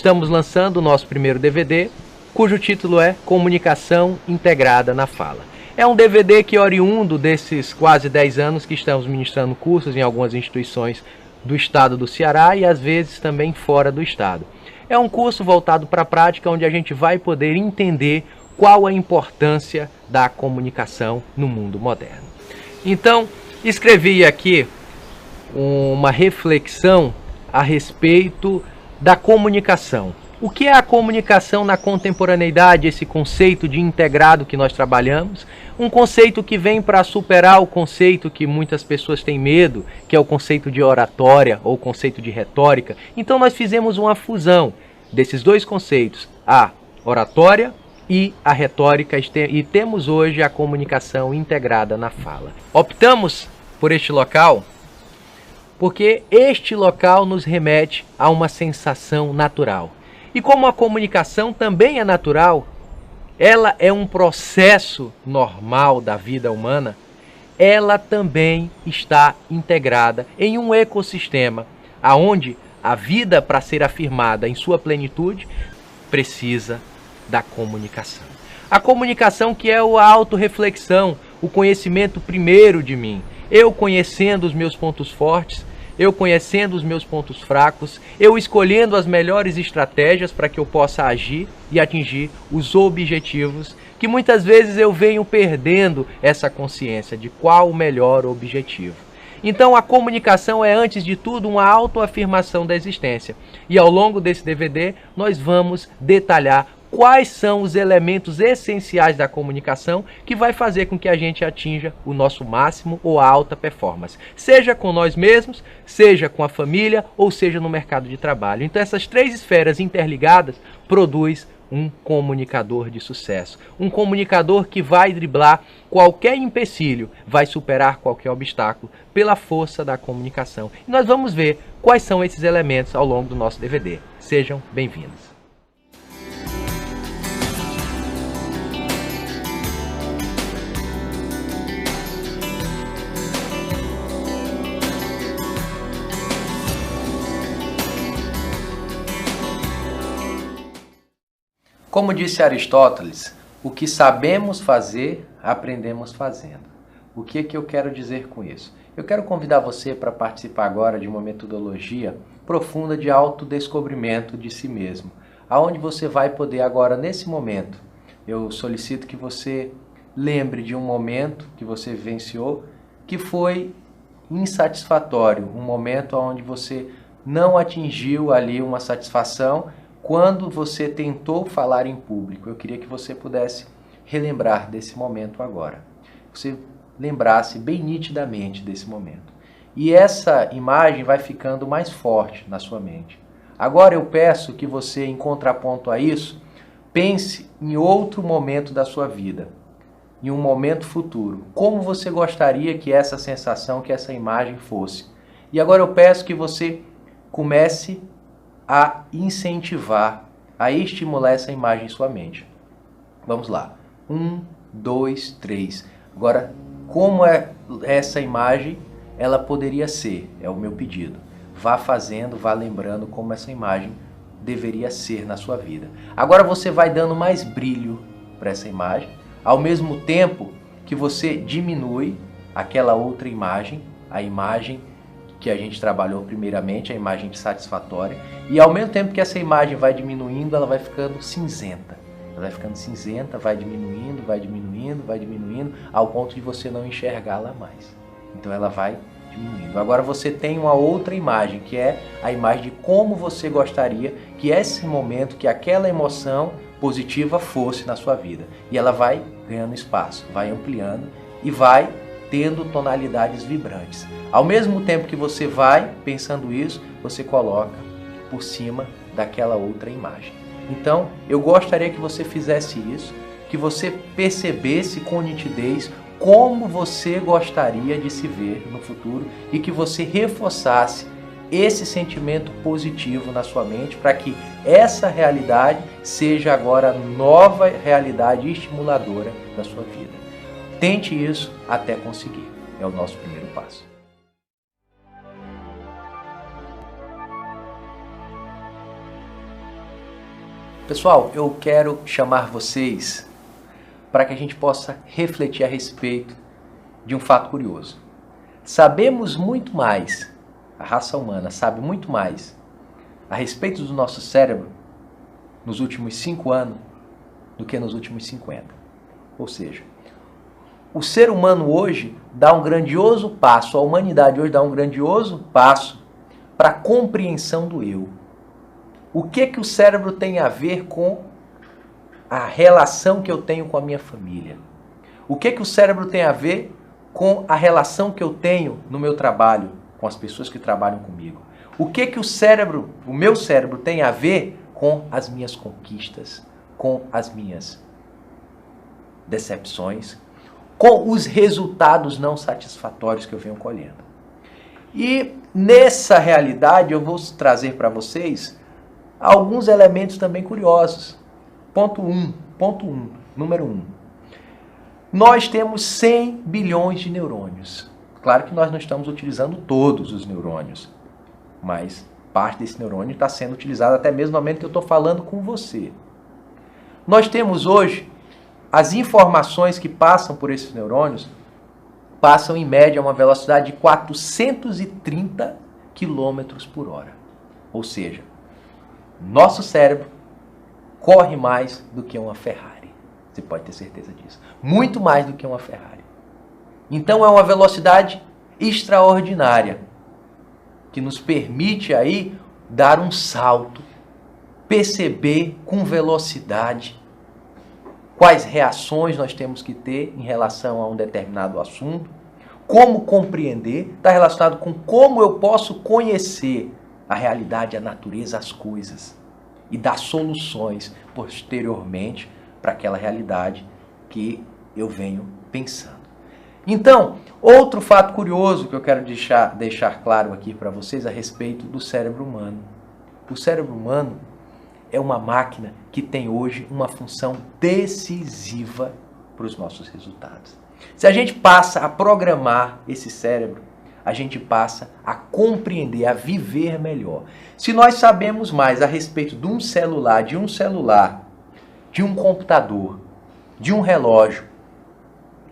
estamos lançando o nosso primeiro DVD, cujo título é Comunicação Integrada na Fala. É um DVD que é oriundo desses quase 10 anos que estamos ministrando cursos em algumas instituições do estado do Ceará e às vezes também fora do estado. É um curso voltado para a prática, onde a gente vai poder entender qual a importância da comunicação no mundo moderno. Então, escrevi aqui uma reflexão a respeito da comunicação. O que é a comunicação na contemporaneidade, esse conceito de integrado que nós trabalhamos? Um conceito que vem para superar o conceito que muitas pessoas têm medo, que é o conceito de oratória ou conceito de retórica. Então nós fizemos uma fusão desses dois conceitos, a oratória e a retórica, e temos hoje a comunicação integrada na fala. Optamos por este local porque este local nos remete a uma sensação natural. E como a comunicação também é natural, ela é um processo normal da vida humana, ela também está integrada em um ecossistema onde a vida, para ser afirmada em sua plenitude, precisa da comunicação. A comunicação que é a autorreflexão, o conhecimento primeiro de mim. Eu conhecendo os meus pontos fortes, eu conhecendo os meus pontos fracos, eu escolhendo as melhores estratégias para que eu possa agir e atingir os objetivos, que muitas vezes eu venho perdendo essa consciência de qual o melhor objetivo. Então a comunicação é, antes de tudo, uma autoafirmação da existência. E ao longo desse DVD nós vamos detalhar quais são os elementos essenciais da comunicação que vai fazer com que a gente atinja o nosso máximo ou a alta performance. Seja com nós mesmos, seja com a família ou seja no mercado de trabalho. Então essas três esferas interligadas produzem um comunicador de sucesso. Um comunicador que vai driblar qualquer empecilho, vai superar qualquer obstáculo pela força da comunicação. E nós vamos ver quais são esses elementos ao longo do nosso DVD. Sejam bem-vindos. Como disse Aristóteles, o que sabemos fazer, aprendemos fazendo. O que eu quero dizer com isso? Eu quero convidar você para participar agora de uma metodologia profunda de autodescobrimento de si mesmo, aonde você vai poder agora, nesse momento, eu solicito que você lembre de um momento que você vivenciou que foi insatisfatório, um momento onde você não atingiu ali uma satisfação quando você tentou falar em público. Eu queria que você pudesse relembrar desse momento agora. Você lembrasse bem nitidamente desse momento. E essa imagem vai ficando mais forte na sua mente. Agora eu peço que você, em contraponto a isso, pense em outro momento da sua vida, em um momento futuro. Como você gostaria que essa sensação, que essa imagem fosse. E agora eu peço que você comece a incentivar, a estimular essa imagem em sua mente. Vamos lá. 1, 2, 3. Agora, como é essa imagem, ela poderia ser? É o meu pedido. Vá fazendo, vá lembrando como essa imagem deveria ser na sua vida. Agora você vai dando mais brilho para essa imagem, ao mesmo tempo que você diminui aquela outra imagem, a imagem que a gente trabalhou primeiramente, a imagem satisfatória, e ao mesmo tempo que essa imagem vai diminuindo, ela vai ficando cinzenta. Ela vai ficando cinzenta, vai diminuindo, vai diminuindo, vai diminuindo, ao ponto de você não enxergá-la mais. Então ela vai diminuindo. Agora você tem uma outra imagem, que é a imagem de como você gostaria que esse momento, que aquela emoção positiva fosse na sua vida. E ela vai ganhando espaço, vai ampliando e vai tendo tonalidades vibrantes. Ao mesmo tempo que você vai pensando isso, você coloca por cima daquela outra imagem. Então, eu gostaria que você fizesse isso, que você percebesse com nitidez como você gostaria de se ver no futuro e que você reforçasse esse sentimento positivo na sua mente para que essa realidade seja agora a nova realidade estimuladora da sua vida. Tente isso até conseguir. É o nosso primeiro passo. Pessoal, eu quero chamar vocês para que a gente possa refletir a respeito de um fato curioso. Sabemos muito mais, a raça humana sabe muito mais a respeito do nosso cérebro nos últimos 5 anos do que nos últimos 50. Ou seja, o ser humano hoje dá um grandioso passo, a humanidade hoje dá um grandioso passo para a compreensão do eu. O que o cérebro tem a ver com a relação que eu tenho com a minha família? O que o cérebro tem a ver com a relação que eu tenho no meu trabalho, com as pessoas que trabalham comigo? O que o meu cérebro tem a ver com as minhas conquistas, com as minhas decepções, com os resultados não satisfatórios que eu venho colhendo? E nessa realidade eu vou trazer para vocês alguns elementos também curiosos. Número 1. Nós temos 100 bilhões de neurônios. Claro que nós não estamos utilizando todos os neurônios, mas parte desse neurônio está sendo utilizado até mesmo no momento que eu estou falando com você. Nós temos hoje, as informações que passam por esses neurônios, passam em média a uma velocidade de 430 km por hora. Ou seja, nosso cérebro corre mais do que uma Ferrari. Você pode ter certeza disso. Muito mais do que uma Ferrari. Então é uma velocidade extraordinária que nos permite aí dar um salto, perceber com velocidade quais reações nós temos que ter em relação a um determinado assunto, como compreender, está relacionado com como eu posso conhecer a realidade, a natureza, as coisas e dar soluções posteriormente para aquela realidade que eu venho pensando. Então, outro fato curioso que eu quero deixar claro aqui para vocês a respeito do cérebro humano. O cérebro humano é uma máquina que tem hoje uma função decisiva para os nossos resultados. Se a gente passa a programar esse cérebro, a gente passa a compreender, a viver melhor. Se nós sabemos mais a respeito de um celular, de um computador, de um relógio,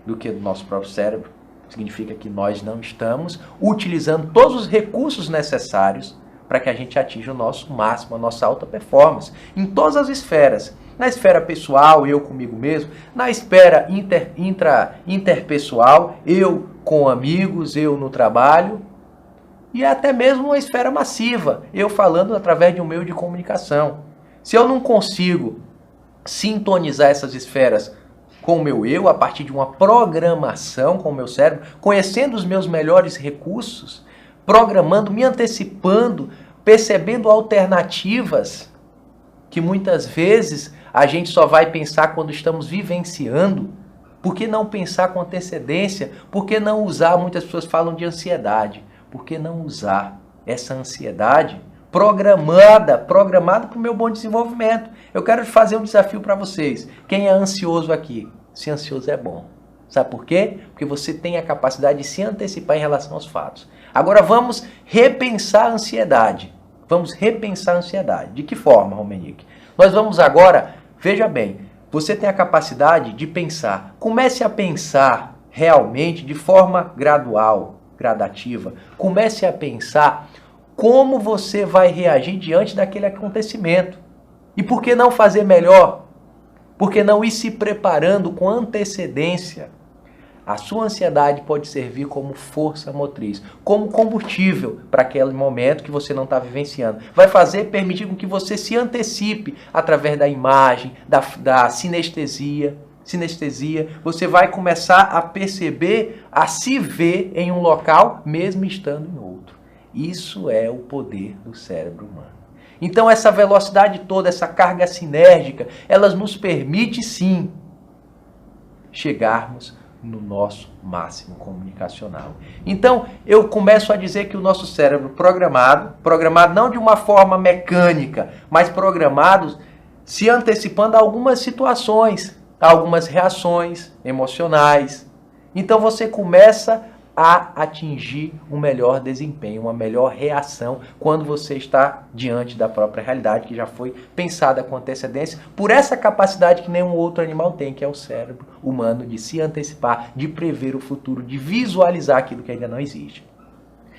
do que do nosso próprio cérebro, significa que nós não estamos utilizando todos os recursos necessários para que a gente atinja o nosso máximo, a nossa alta performance, em todas as esferas. Na esfera pessoal, eu comigo mesmo. Na esfera interpessoal, eu com amigos, eu no trabalho. E até mesmo uma esfera massiva, eu falando através de um meio de comunicação. Se eu não consigo sintonizar essas esferas com o meu eu, a partir de uma programação com o meu cérebro, conhecendo os meus melhores recursos, programando, me antecipando, percebendo alternativas que muitas vezes a gente só vai pensar quando estamos vivenciando. Por que não pensar com antecedência? Por que não usar, muitas pessoas falam de ansiedade, por que não usar essa ansiedade programada para o meu bom desenvolvimento? Eu quero fazer um desafio para vocês. Quem é ansioso aqui? Ser ansioso é bom. Sabe por quê? Porque você tem a capacidade de se antecipar em relação aos fatos. Agora vamos repensar a ansiedade. Vamos repensar a ansiedade. De que forma, Romenick? Nós vamos agora, veja bem, você tem a capacidade de pensar. Comece a pensar realmente de forma gradual, gradativa. Comece a pensar como você vai reagir diante daquele acontecimento. E por que não fazer melhor? Por que não ir se preparando com antecedência? A sua ansiedade pode servir como força motriz, como combustível para aquele momento que você não está vivenciando. Vai permitir com que você se antecipe através da imagem, da sinestesia. Você vai começar a perceber, a se ver em um local, mesmo estando em outro. Isso é o poder do cérebro humano. Então essa velocidade toda, essa carga sinérgica, elas nos permite sim chegarmos no nosso máximo comunicacional. Então eu começo a dizer que o nosso cérebro programado não de uma forma mecânica, mas programado se antecipando a algumas situações, a algumas reações emocionais. Então você começa a atingir um melhor desempenho, uma melhor reação quando você está diante da própria realidade que já foi pensada com antecedência por essa capacidade que nenhum outro animal tem, que é o cérebro humano de se antecipar, de prever o futuro, de visualizar aquilo que ainda não existe.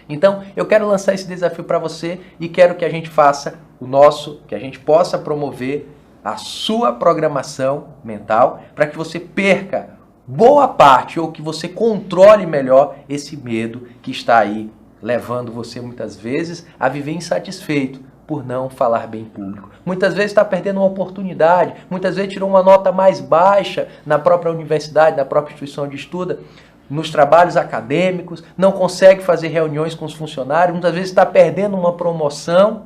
Então, eu quero lançar esse desafio para você e quero que a gente faça que a gente possa promover a sua programação mental para que você perca boa parte ou que você controle melhor esse medo que está aí levando você muitas vezes a viver insatisfeito por não falar bem em público. Muitas vezes está perdendo uma oportunidade, muitas vezes tirou uma nota mais baixa na própria universidade, na própria instituição de estudo, nos trabalhos acadêmicos, não consegue fazer reuniões com os funcionários, muitas vezes está perdendo uma promoção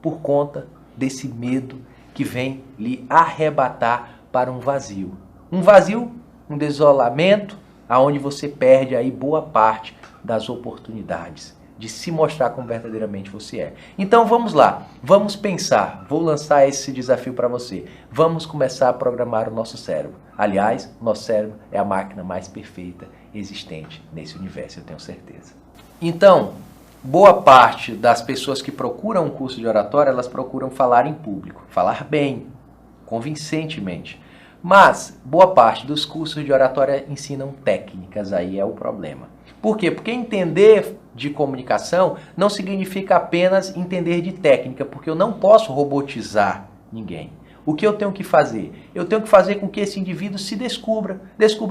por conta desse medo que vem lhe arrebatar para um vazio. Um desolamento, aonde você perde aí boa parte das oportunidades de se mostrar como verdadeiramente você é. Então vamos lá, vamos pensar, vou lançar esse desafio para você. Vamos começar a programar o nosso cérebro. Aliás, nosso cérebro é a máquina mais perfeita existente nesse universo, eu tenho certeza. Então, boa parte das pessoas que procuram um curso de oratória, elas procuram falar em público, falar bem, convincentemente. Mas boa parte dos cursos de oratória ensinam técnicas, aí é o problema. Por quê? Porque entender de comunicação não significa apenas entender de técnica, porque eu não posso robotizar ninguém. O que eu tenho que fazer? Eu tenho que fazer com que esse indivíduo se descubra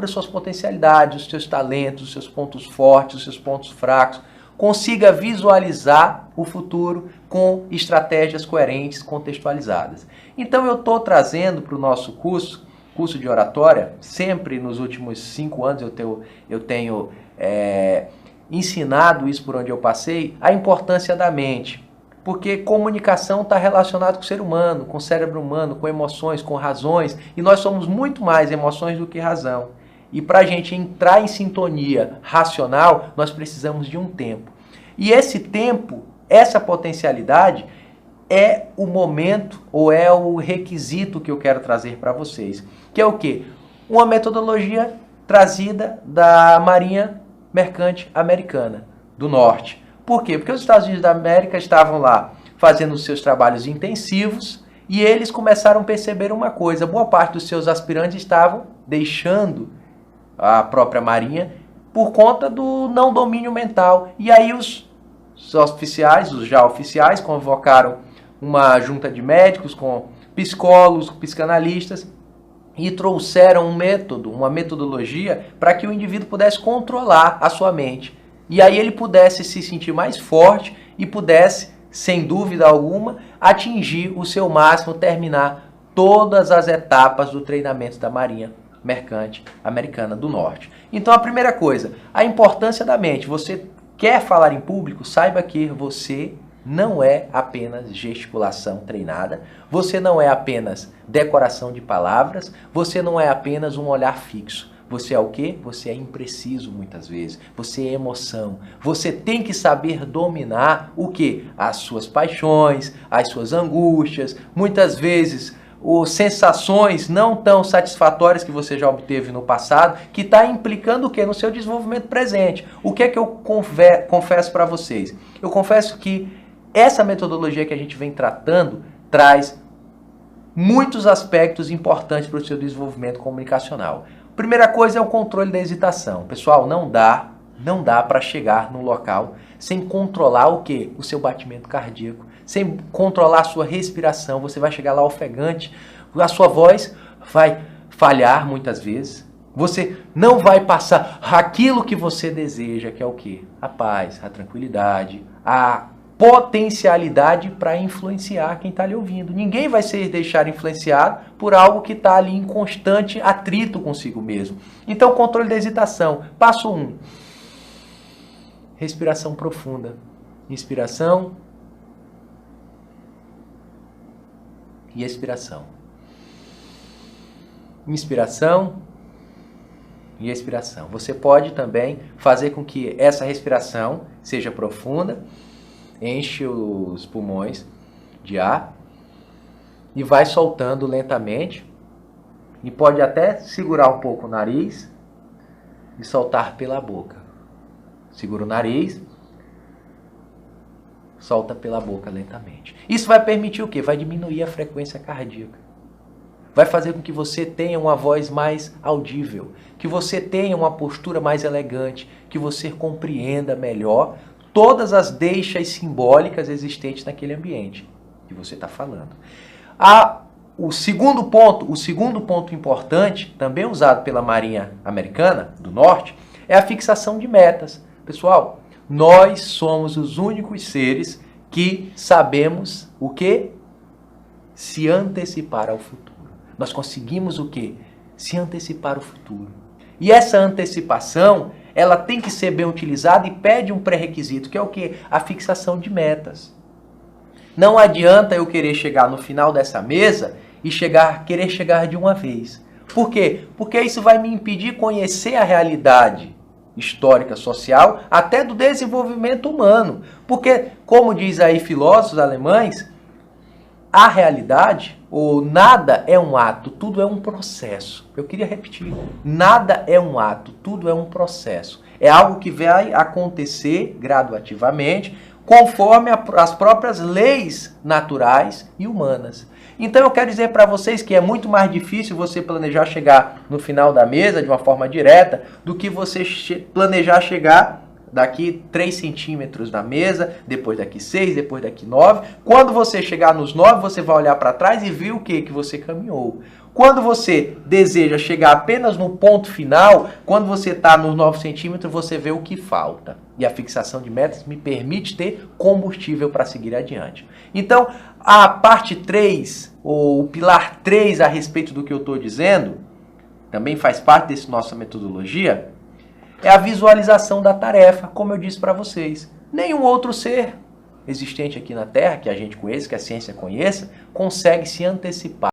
suas potencialidades, os seus talentos, os seus pontos fortes, os seus pontos fracos, consiga visualizar o futuro com estratégias coerentes, contextualizadas. Então eu estou trazendo para o nosso curso de oratória, sempre nos últimos 5 anos eu tenho ensinado isso por onde eu passei, a importância da mente. Porque comunicação está relacionada com o ser humano, com o cérebro humano, com emoções, com razões, e nós somos muito mais emoções do que razão. E para a gente entrar em sintonia racional, nós precisamos de um tempo. E esse tempo, essa potencialidade, é o momento ou é o requisito que eu quero trazer para vocês. Que é o quê? Uma metodologia trazida da Marinha Mercante Americana do Norte. Por quê? Porque os Estados Unidos da América estavam lá fazendo os seus trabalhos intensivos e eles começaram a perceber uma coisa. Boa parte dos seus aspirantes estavam deixando a própria Marinha por conta do não domínio mental. E aí os oficiais, os já oficiais, convocaram uma junta de médicos com psicólogos, psicanalistas e trouxeram um método, uma metodologia para que o indivíduo pudesse controlar a sua mente. E aí ele pudesse se sentir mais forte e pudesse, sem dúvida alguma, atingir o seu máximo, terminar todas as etapas do treinamento da Marinha Mercante Americana do Norte. Então a primeira coisa, a importância da mente. Você quer falar em público? Saiba que você não é apenas gesticulação treinada, você não é apenas decoração de palavras, você não é apenas um olhar fixo. Você é o quê? Você é impreciso muitas vezes, você é emoção. Você tem que saber dominar o quê? As suas paixões, as suas angústias, muitas vezes sensações não tão satisfatórias que você já obteve no passado, que está implicando o quê? No seu desenvolvimento presente. O que é que eu confesso para vocês? Eu confesso que essa metodologia que a gente vem tratando traz muitos aspectos importantes para o seu desenvolvimento comunicacional. Primeira coisa é o controle da hesitação. Pessoal, não dá para chegar num local sem controlar o quê? O seu batimento cardíaco, sem controlar a sua respiração. Você vai chegar lá ofegante, a sua voz vai falhar muitas vezes. Você não vai passar aquilo que você deseja, que é o quê? A paz, a tranquilidade, a potencialidade para influenciar quem está lhe ouvindo. Ninguém vai se deixar influenciado por algo que está ali em constante atrito consigo mesmo. Então, controle da hesitação. Passo 1. Respiração profunda. Inspiração e expiração. Inspiração e expiração. Você pode também fazer com que essa respiração seja profunda, enche os pulmões de ar e vai soltando lentamente. E pode até segurar um pouco o nariz e soltar pela boca. Segura o nariz, solta pela boca lentamente. Isso vai permitir o quê? Vai diminuir a frequência cardíaca. Vai fazer com que você tenha uma voz mais audível, que você tenha uma postura mais elegante, que você compreenda melhor todas as deixas simbólicas existentes naquele ambiente que você está falando. O segundo ponto importante, também usado pela Marinha Americana do Norte, é a fixação de metas. Pessoal, nós somos os únicos seres que sabemos o que? Se antecipar ao futuro. Nós conseguimos o quê? Se antecipar ao futuro. E essa antecipação, ela tem que ser bem utilizada e pede um pré-requisito, que é o quê? A fixação de metas. Não adianta eu querer chegar no final dessa mesa e querer chegar de uma vez. Por quê? Porque isso vai me impedir de conhecer a realidade histórica, social, até do desenvolvimento humano. Porque, como diz aí filósofos alemães, a realidade, ou nada é um ato, tudo é um processo. Eu queria repetir, nada é um ato, tudo é um processo. É algo que vai acontecer gradativamente, conforme as próprias leis naturais e humanas. Então eu quero dizer para vocês que é muito mais difícil você planejar chegar no final da mesa de uma forma direta do que você planejar chegar daqui 3 centímetros da mesa, depois daqui 6, depois daqui 9. Quando você chegar nos 9, você vai olhar para trás e ver o que você caminhou. Quando você deseja chegar apenas no ponto final, quando você está nos 9 centímetros, você vê o que falta. E a fixação de metas me permite ter combustível para seguir adiante. Então, a parte 3, ou o pilar 3 a respeito do que eu estou dizendo, também faz parte dessa nossa metodologia, é a visualização da tarefa, como eu disse para vocês. Nenhum outro ser existente aqui na Terra, que a gente conheça, que a ciência conheça, consegue se antecipar